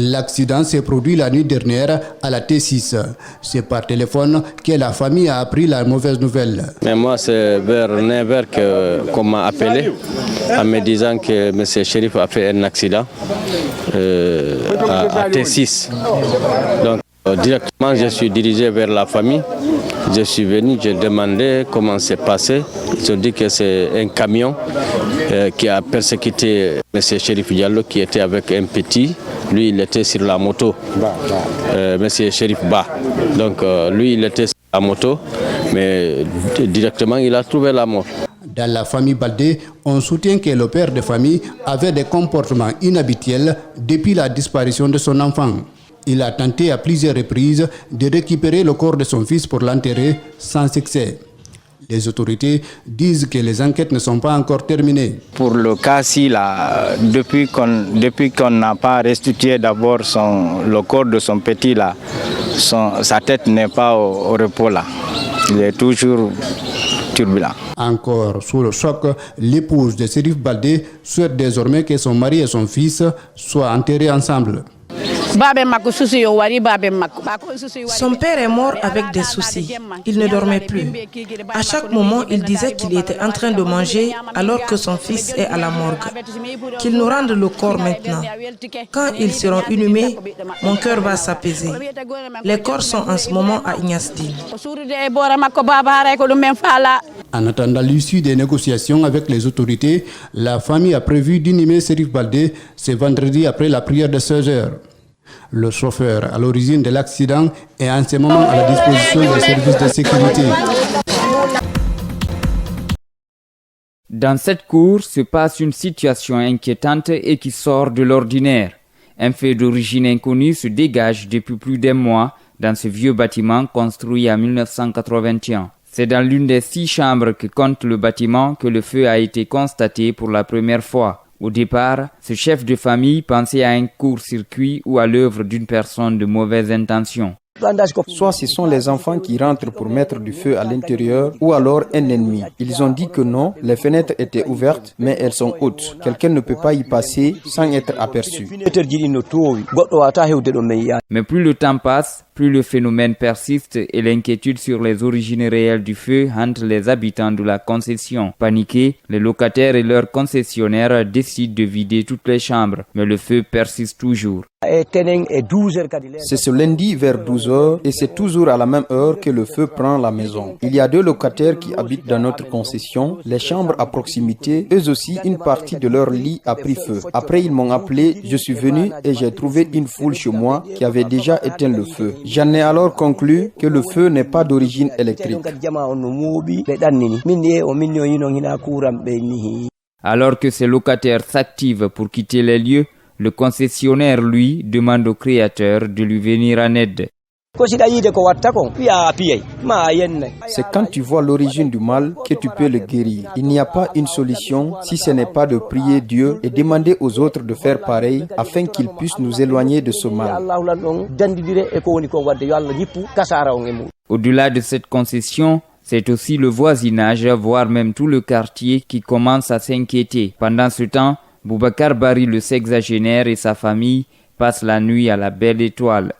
L'accident s'est produit la nuit dernière à la T6. C'est par téléphone que la famille a appris la mauvaise nouvelle. Mais moi, c'est vers 9h qu'on m'a appelé en me disant que M. Chérif a fait un accident à T6. Donc, directement, je suis dirigé vers la famille. Je suis venu, j'ai demandé comment c'est passé. Ils ont dit que c'est un camion qui a persécuté M. Chérif Diallo qui était avec un petit. Lui, il était sur la moto, M. Chérif Ba. Donc, lui, il était sur la moto, mais directement, il a trouvé la mort. Dans la famille Baldé, on soutient que le père de famille avait des comportements inhabituels depuis la disparition de son enfant. Il a tenté à plusieurs reprises de récupérer le corps de son fils pour l'enterrer sans succès. Les autorités disent que les enquêtes ne sont pas encore terminées. Pour le cas-ci, depuis qu'on n'a pas restitué d'abord le corps de son petit, là, sa tête n'est pas au repos là. Il est toujours turbulent. Encore sous le choc, l'épouse de Chérif Baldé souhaite désormais que son mari et son fils soient enterrés ensemble. Son père est mort avec des soucis. Il ne dormait plus. À chaque moment, il disait qu'il était en train de manger alors que son fils est à la morgue. Qu'il nous rende le corps maintenant. Quand ils seront inhumés, mon cœur va s'apaiser. Les corps sont en ce moment à Ignasdine. En attendant l'issue des négociations avec les autorités, la famille a prévu d'inhumer Chérif Baldé ce vendredi après la prière de 16h. Le chauffeur à l'origine de l'accident est en ce moment à la disposition des services de sécurité. Dans cette cour se passe une situation inquiétante et qui sort de l'ordinaire. Un fait d'origine inconnue se dégage depuis plus d'un mois dans ce vieux bâtiment construit en 1981. C'est dans l'une des 6 chambres que compte le bâtiment que le feu a été constaté pour la première fois. Au départ, ce chef de famille pensait à un court-circuit ou à l'œuvre d'une personne de mauvaise intention. Soit ce sont les enfants qui rentrent pour mettre du feu à l'intérieur, ou alors un ennemi. Ils ont dit que non, les fenêtres étaient ouvertes, mais elles sont hautes. Quelqu'un ne peut pas y passer sans être aperçu. Mais plus le temps passe, plus le phénomène persiste et l'inquiétude sur les origines réelles du feu hante les habitants de la concession. Paniqués, les locataires et leurs concessionnaires décident de vider toutes les chambres, mais le feu persiste toujours. C'est ce lundi vers 12h et c'est toujours à la même heure que le feu prend la maison. Il y a 2 locataires qui habitent dans notre concession. Les chambres à proximité, eux aussi, une partie de leur lit a pris feu. Après, ils m'ont appelé, je suis venu et j'ai trouvé une foule chez moi qui avait déjà éteint le feu. J'en ai alors conclu que le feu n'est pas d'origine électrique. Alors que ces locataires s'activent pour quitter les lieux, le concessionnaire, lui, demande au créateur de lui venir en aide. C'est quand tu vois l'origine du mal que tu peux le guérir. Il n'y a pas une solution si ce n'est pas de prier Dieu et demander aux autres de faire pareil afin qu'ils puissent nous éloigner de ce mal. Au-delà de cette concession, c'est aussi le voisinage, voire même tout le quartier qui commence à s'inquiéter. Pendant ce temps, Boubacar Bari, le sexagénaire, et sa famille passent la nuit à la Belle Étoile.